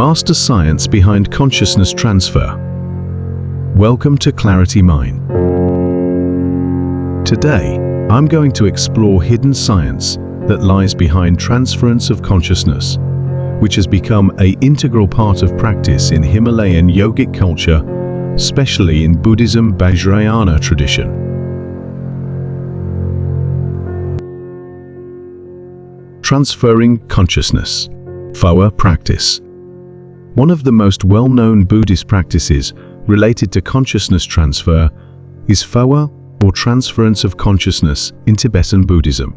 master science behind consciousness transfer. Welcome to Clarity Mind. Today, I'm going to explore hidden science that lies behind transference of consciousness, which has become an integral part of practice in Himalayan yogic culture, especially in Buddhism Vajrayana tradition. Transferring consciousness, Phowa practice. One of the most well-known Buddhist practices related to consciousness transfer is Phowa, or transference of consciousness in Tibetan Buddhism.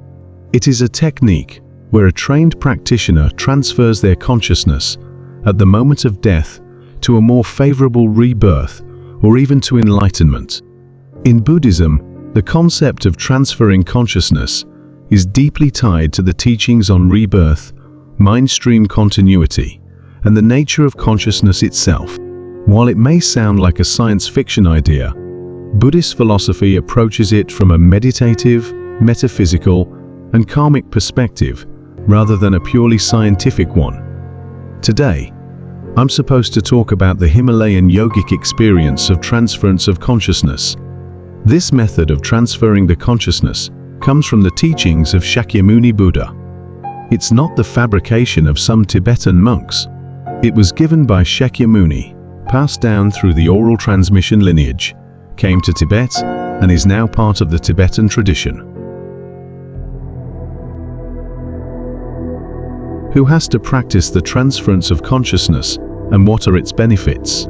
It is a technique where a trained practitioner transfers their consciousness at the moment of death to a more favorable rebirth or even to enlightenment. In Buddhism, the concept of transferring consciousness is deeply tied to the teachings on rebirth, mind stream continuity, and the nature of consciousness itself. While it may sound like a science fiction idea, Buddhist philosophy approaches it from a meditative, metaphysical, and karmic perspective rather than a purely scientific one. Today, I'm supposed to talk about the Himalayan yogic experience of transference of consciousness. This method of transferring the consciousness comes from the teachings of Shakyamuni Buddha. It's not the fabrication of some Tibetan monks. It was given by Shakyamuni, passed down through the oral transmission lineage, came to Tibet, and is now part of the Tibetan tradition. Who has to practice the transference of consciousness, and what are its benefits?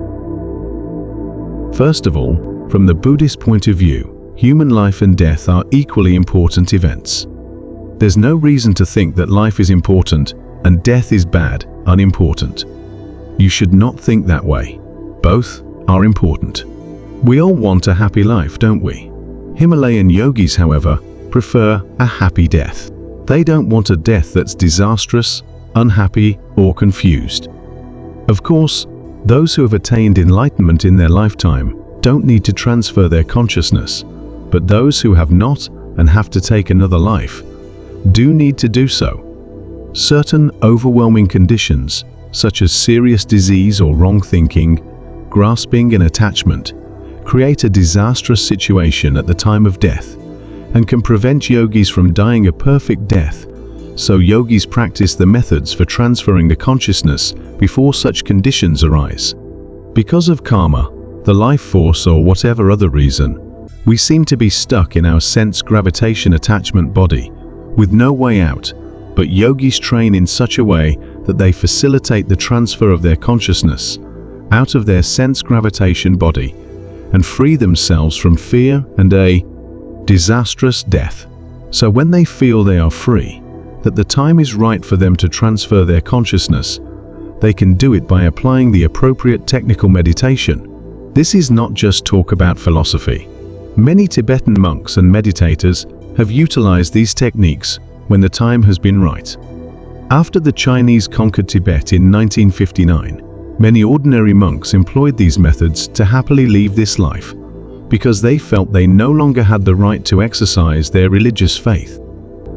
First of all, from the Buddhist point of view, human life and death are equally important events. There's no reason to think that life is important and death is bad, unimportant. You should not think that way. Both are important. We all want a happy life, don't we? Himalayan yogis, however, prefer a happy death. They don't want a death that's disastrous, unhappy, or confused. Of course, those who have attained enlightenment in their lifetime don't need to transfer their consciousness, but those who have not and have to take another life do need to do so. Certain overwhelming conditions, such as serious disease or wrong thinking, grasping and attachment, create a disastrous situation at the time of death and can prevent yogis from dying a perfect death. So yogis practice the methods for transferring the consciousness before such conditions arise. Because of karma, the life force, or whatever other reason, we seem to be stuck in our sense gravitation attachment body with no way out, but yogis train in such a way that they facilitate the transfer of their consciousness out of their sense gravitation body and free themselves from fear and a disastrous death. So when they feel they are free, that the time is right for them to transfer their consciousness, they can do it by applying the appropriate technical meditation. This is not just talk about philosophy. Many Tibetan monks and meditators have utilized these techniques when the time has been right. After the Chinese conquered Tibet in 1959, many ordinary monks employed these methods to happily leave this life because they felt they no longer had the right to exercise their religious faith.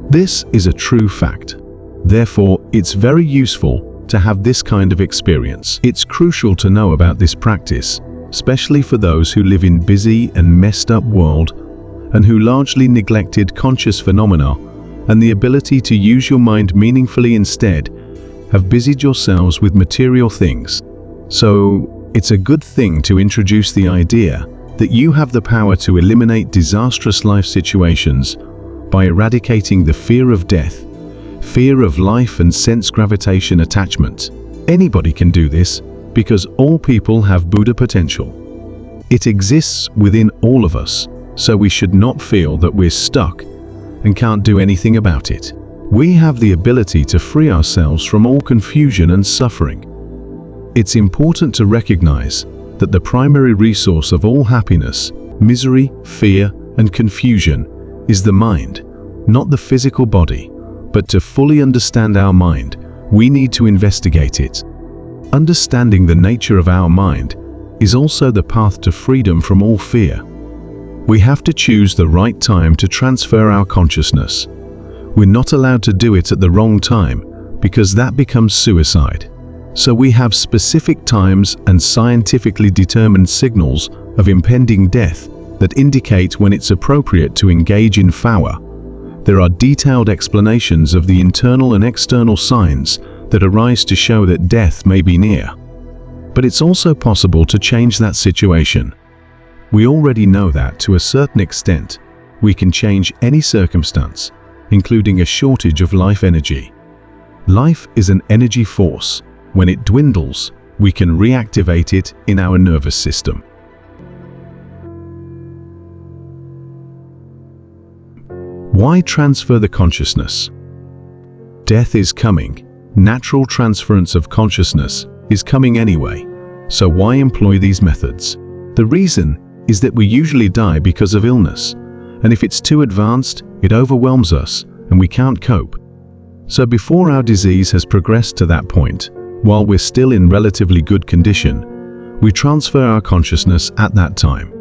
This is a true fact. Therefore, it's very useful to have this kind of experience. It's crucial to know about this practice, especially for those who live in busy and messed up world and who largely neglected conscious phenomena and the ability to use your mind meaningfully instead, have busied yourselves with material things. So, it's a good thing to introduce the idea that you have the power to eliminate disastrous life situations by eradicating the fear of death, fear of life and sense gravitation attachment. Anybody can do this because all people have Buddha potential. It exists within all of us, so we should not feel that we're stuck and can't do anything about it. We have the ability to free ourselves from all confusion and suffering. It's important to recognize that the primary resource of all happiness, misery, fear, and confusion is the mind, not the physical body. But to fully understand our mind, we need to investigate it. Understanding the nature of our mind is also the path to freedom from all fear. We have to choose the right time to transfer our consciousness. We're not allowed to do it at the wrong time because that becomes suicide. So we have specific times and scientifically determined signals of impending death that indicate when it's appropriate to engage in Phowa. There are detailed explanations of the internal and external signs that arise to show that death may be near. But it's also possible to change that situation. We already know that to a certain extent, we can change any circumstance, including a shortage of life energy. Life is an energy force. When it dwindles, we can reactivate it in our nervous system. Why transfer the consciousness? Death is coming. Natural transference of consciousness is coming anyway. So why employ these methods? The reason is that we usually die because of illness. And if it's too advanced, it overwhelms us and we can't cope. So before our disease has progressed to that point, while we're still in relatively good condition, we transfer our consciousness at that time.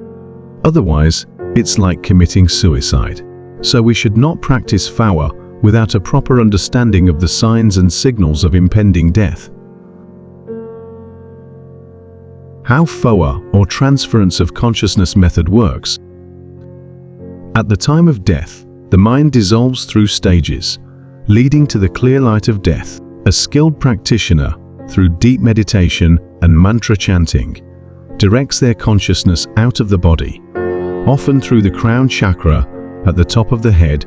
Otherwise, it's like committing suicide. So we should not practice Phowa without a proper understanding of the signs and signals of impending death. How Phowa, or Transference of Consciousness method works. At the time of death, the mind dissolves through stages, leading to the clear light of death. A skilled practitioner, through deep meditation and mantra chanting, directs their consciousness out of the body, often through the crown chakra at the top of the head.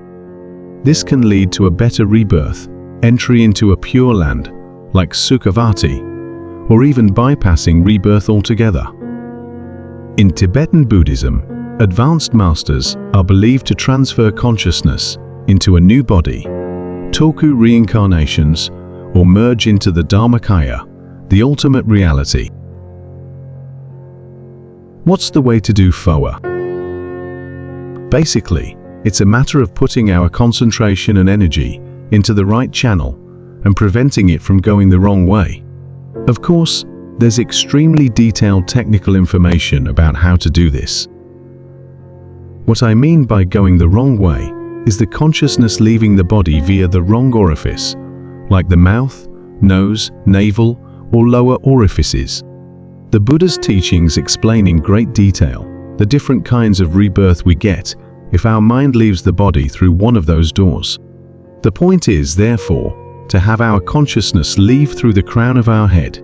This can lead to a better rebirth, entry into a pure land, like Sukhavati, or even bypassing rebirth altogether. In Tibetan Buddhism, advanced masters are believed to transfer consciousness into a new body, Tulku reincarnations, or merge into the Dharmakaya, the ultimate reality. What's the way to do Phowa? Basically, it's a matter of putting our concentration and energy into the right channel and preventing it from going the wrong way. Of course, there's extremely detailed technical information about how to do this. What I mean by going the wrong way is the consciousness leaving the body via the wrong orifice, like the mouth, nose, navel, or lower orifices. The Buddha's teachings explain in great detail the different kinds of rebirth we get if our mind leaves the body through one of those doors. The point is, therefore, to have our consciousness leave through the crown of our head.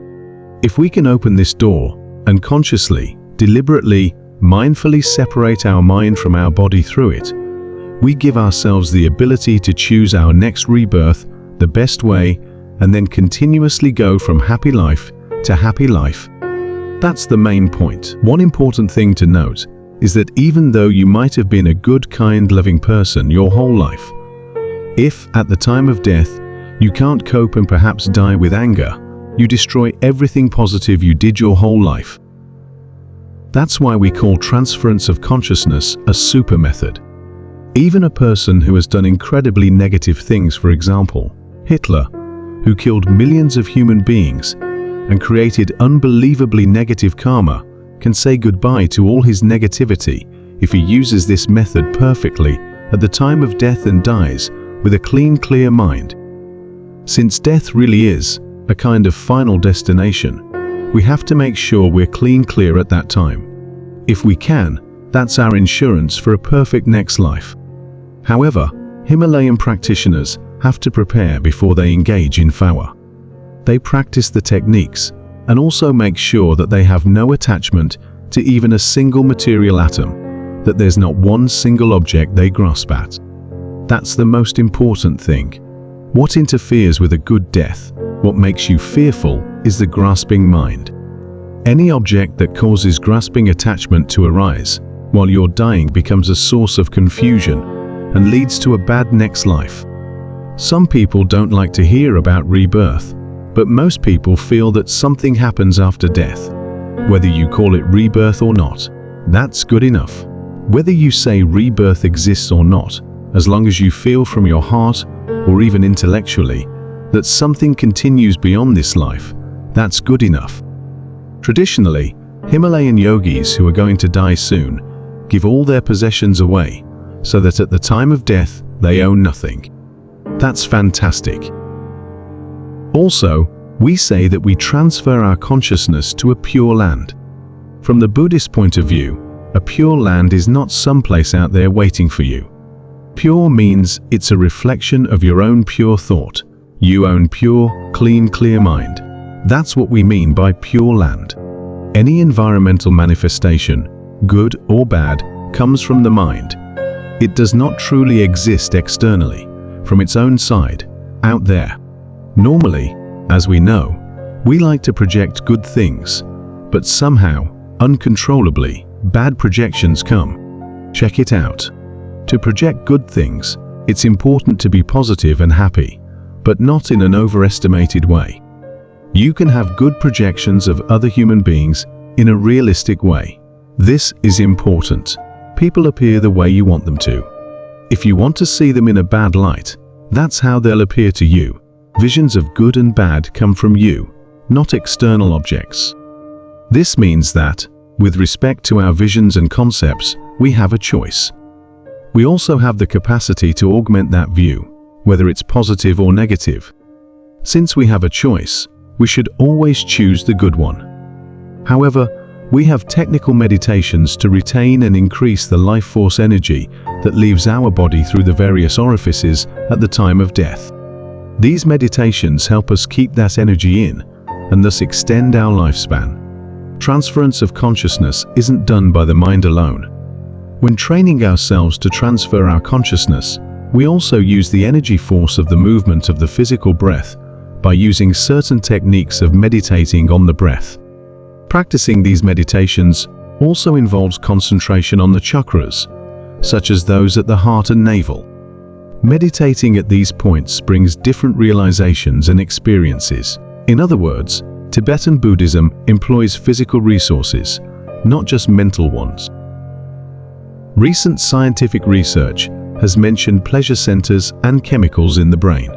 If we can open this door and consciously, deliberately, mindfully separate our mind from our body through it, we give ourselves the ability to choose our next rebirth the best way and then continuously go from happy life to happy life. That's the main point. One important thing to note is that even though you might have been a good, kind, loving person your whole life, if at the time of death you can't cope and perhaps die with anger, you destroy everything positive you did your whole life. That's why we call transference of consciousness a super method. Even a person who has done incredibly negative things, for example, Hitler, who killed millions of human beings and created unbelievably negative karma, can say goodbye to all his negativity if he uses this method perfectly at the time of death and dies with a clean, clear mind. Since death really is a kind of final destination, we have to make sure we're clean, clear at that time. If we can, that's our insurance for a perfect next life. However, Himalayan practitioners have to prepare before they engage in Phowa. They practice the techniques and also make sure that they have no attachment to even a single material atom, that there's not one single object they grasp at. That's the most important thing. What interferes with a good death, what makes you fearful, is the grasping mind. Any object that causes grasping attachment to arise while you're dying becomes a source of confusion and leads to a bad next life. Some people don't like to hear about rebirth, but most people feel that something happens after death. Whether you call it rebirth or not, that's good enough. Whether you say rebirth exists or not, as long as you feel from your heart, or even intellectually, that something continues beyond this life, that's good enough. Traditionally, Himalayan yogis who are going to die soon give all their possessions away, so that at the time of death they own nothing. That's fantastic. Also, We say that we transfer our consciousness to a pure land. From the Buddhist point of view, a pure land is not someplace out there waiting for you. Pure means it's a reflection of your own pure thought. You own pure, clean, clear mind. That's what we mean by pure land. Any environmental manifestation, good or bad, comes from the mind. It does not truly exist externally, from its own side, out there. Normally, as we know, we like to project good things, but somehow, uncontrollably, bad projections come. Check it out. To project good things, it's important to be positive and happy, but not in an overestimated way. You can have good projections of other human beings in a realistic way. This is important. People appear the way you want them to. If you want to see them in a bad light, that's how they'll appear to you. Visions of good and bad come from you, not external objects. This means that, with respect to our visions and concepts, we have a choice. We also have the capacity to augment that view, whether it's positive or negative. Since we have a choice, we should always choose the good one. However, we have technical meditations to retain and increase the life force energy that leaves our body through the various orifices at the time of death. These meditations help us keep that energy in and thus extend our lifespan. Transference of consciousness isn't done by the mind alone. When training ourselves to transfer our consciousness, we also use the energy force of the movement of the physical breath by using certain techniques of meditating on the breath. Practicing these meditations also involves concentration on the chakras, such as those at the heart and navel. Meditating at these points brings different realizations and experiences. In other words, Tibetan Buddhism employs physical resources, not just mental ones. Recent scientific research has mentioned pleasure centers and chemicals in the brain.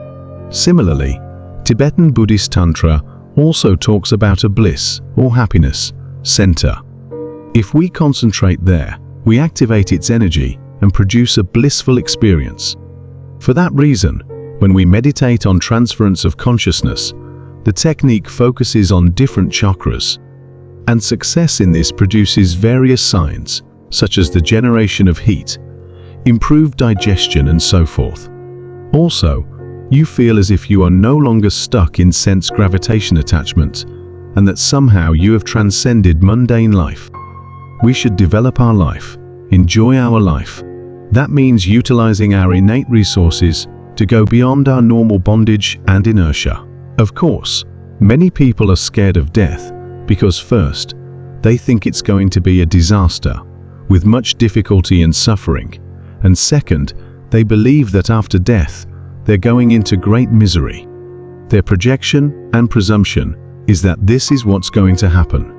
Similarly, Tibetan Buddhist Tantra also talks about a bliss or happiness center. If we concentrate there, we activate its energy and produce a blissful experience. For that reason, when we meditate on transference of consciousness, the technique focuses on different chakras, and success in this produces various signs, such as the generation of heat, improved digestion, and so forth. Also, you feel as if you are no longer stuck in sense gravitation attachment, and that somehow you have transcended mundane life. We should develop our life, enjoy our life. That means utilizing our innate resources to go beyond our normal bondage and inertia. Of course, many people are scared of death because first, they think it's going to be a disaster, with much difficulty and suffering, and second, they believe that after death, they're going into great misery. Their projection and presumption is that this is what's going to happen.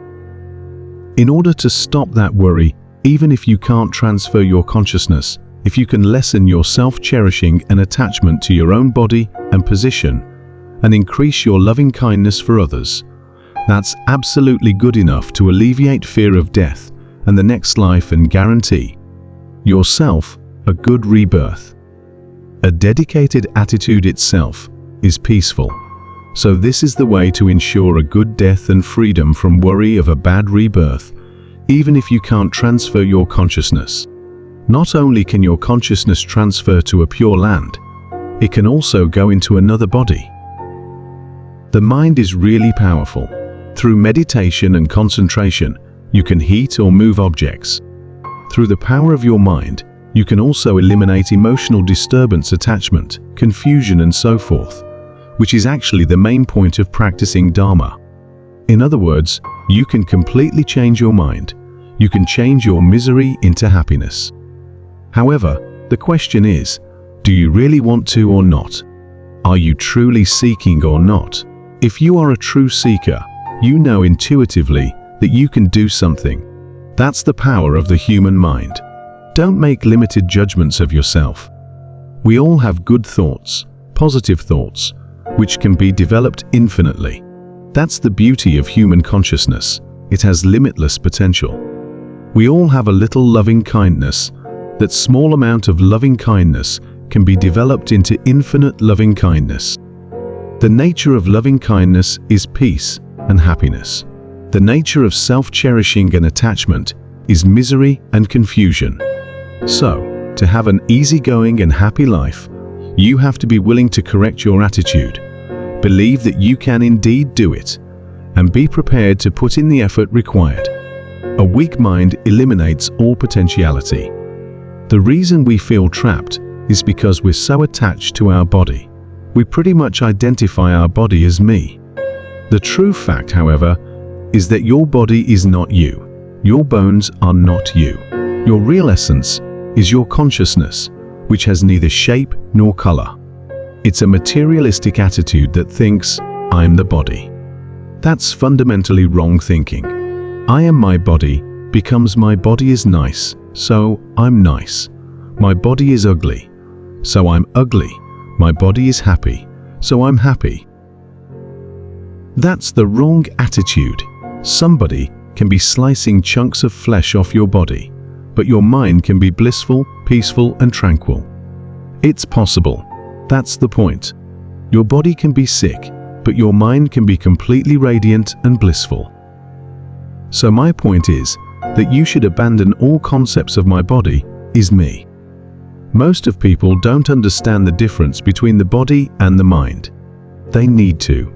In order to stop that worry, even if you can't transfer your consciousness, if you can lessen your self-cherishing and attachment to your own body and position, and increase your loving kindness for others, that's absolutely good enough to alleviate fear of death and the next life and guarantee yourself a good rebirth. A dedicated attitude itself is peaceful, so this is the way to ensure a good death and freedom from worry of a bad rebirth, even if you can't transfer your consciousness. Not only can your consciousness transfer to a pure land, it can also go into another body. The mind is really powerful. Through meditation and concentration, you can heat or move objects. Through the power of your mind, you can also eliminate emotional disturbance, attachment, confusion, and so forth, which is actually the main point of practicing Dharma. In other words, you can completely change your mind. You can change your misery into happiness. However, the question is, do you really want to or not? Are you truly seeking or not? If you are a true seeker, you know intuitively that you can do something. That's the power of the human mind. Don't make limited judgments of yourself. We all have good thoughts, positive thoughts, which can be developed infinitely. That's the beauty of human consciousness. It has limitless potential. We all have a little loving kindness. That small amount of loving kindness can be developed into infinite loving kindness. The nature of loving kindness is peace and happiness. The nature of self-cherishing and attachment is misery and confusion. So, to have an easygoing and happy life, you have to be willing to correct your attitude, believe that you can indeed do it, and be prepared to put in the effort required. A weak mind eliminates all potentiality. The reason we feel trapped is because we're so attached to our body. We pretty much identify our body as me. The true fact, however, is that your body is not you. Your bones are not you. Your real essence is your consciousness, which has neither shape nor color. It's a materialistic attitude that thinks, I'm the body. That's fundamentally wrong thinking. I am my body becomes my body is nice, so I'm nice. My body is ugly, so I'm ugly. My body is happy, so I'm happy. That's the wrong attitude. Somebody can be slicing chunks of flesh off your body, but your mind can be blissful, peaceful, and tranquil. It's possible. That's the point. Your body can be sick, but your mind can be completely radiant and blissful. So my point is that you should abandon all concepts of my body is me. Most of people don't understand the difference between the body and the mind. They need to.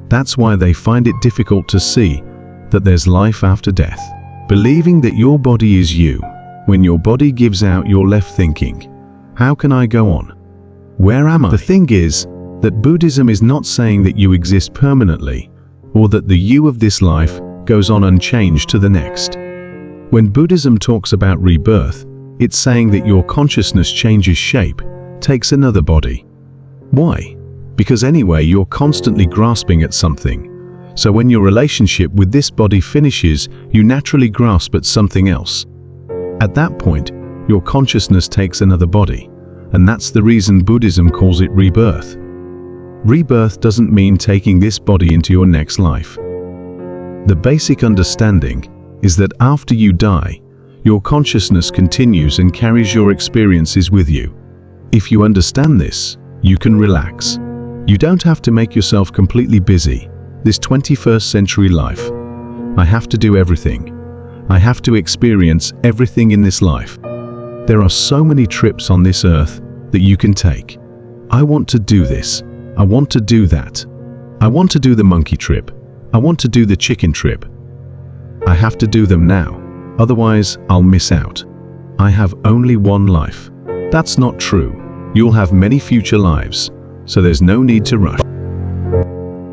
That's why they find it difficult to see that there's life after death. Believing that your body is you, when your body gives out, you're left thinking, how can I go on? Where am I? The thing is that Buddhism is not saying that you exist permanently, or that the you of this life goes on unchanged to the next. When Buddhism talks about rebirth, it's saying that your consciousness changes shape, takes another body. Why? Because anyway, you're constantly grasping at something. So when your relationship with this body finishes, you naturally grasp at something else. At that point, your consciousness takes another body, and that's the reason Buddhism calls it rebirth. Rebirth doesn't mean taking this body into your next life. The basic understanding is that after you die, your consciousness continues and carries your experiences with you. If you understand this, you can relax. You don't have to make yourself completely busy. This 21st century life, I have to do everything. I have to experience everything in this life. There are so many trips on this earth that you can take. I want to do this. I want to do that. I want to do the monkey trip. I want to do the chicken trip. I have to do them now. Otherwise, I'll miss out. I have only one life. That's not true. You'll have many future lives, so there's no need to rush.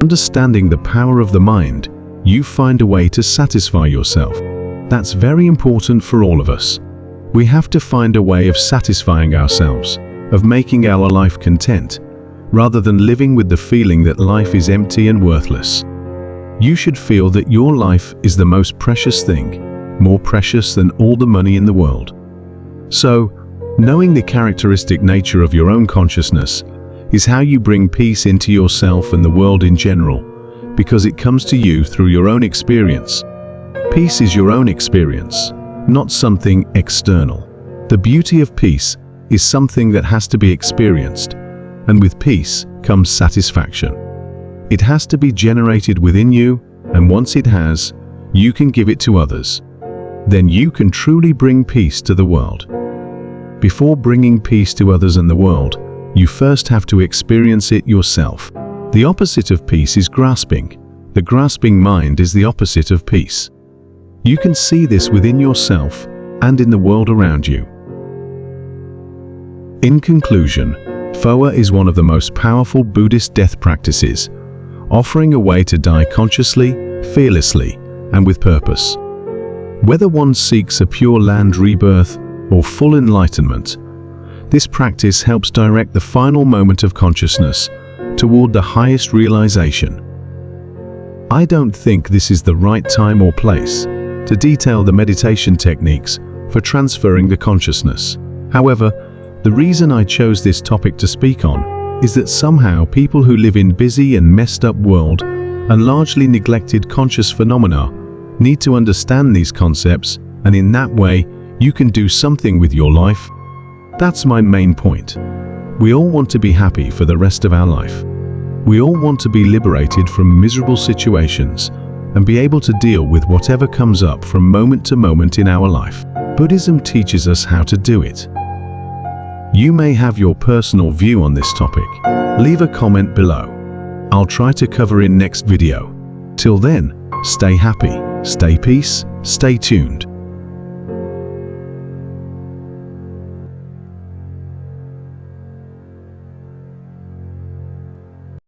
Understanding the power of the mind, you find a way to satisfy yourself. That's very important for all of us. We have to find a way of satisfying ourselves, of making our life content, rather than living with the feeling that life is empty and worthless. You should feel that your life is the most precious thing, more precious than all the money in the world. So, knowing the characteristic nature of your own consciousness is how you bring peace into yourself and the world in general, because it comes to you through your own experience. Peace is your own experience, not something external. The beauty of peace is something that has to be experienced, and with peace comes satisfaction. It has to be generated within you, and once it has, you can give it to others. Then you can truly bring peace to the world. Before bringing peace to others and the world, you first have to experience it yourself. The opposite of peace is grasping. The grasping mind is the opposite of peace. You can see this within yourself and in the world around you. In conclusion, Fowa is one of the most powerful Buddhist death practices, offering a way to die consciously, fearlessly, and with purpose. Whether one seeks a pure land rebirth or full enlightenment, this practice helps direct the final moment of consciousness toward the highest realization. I don't think this is the right time or place to detail the meditation techniques for transferring the consciousness. However, the reason I chose this topic to speak on is that somehow people who live in busy and messed up world and largely neglected conscious phenomena need to understand these concepts, and in that way, you can do something with your life. That's my main point. We all want to be happy for the rest of our life. We all want to be liberated from miserable situations and be able to deal with whatever comes up from moment to moment in our life. Buddhism teaches us how to do it. You may have your personal view on this topic. Leave a comment below. I'll try to cover in next video. Till then, stay happy, stay peace, stay tuned.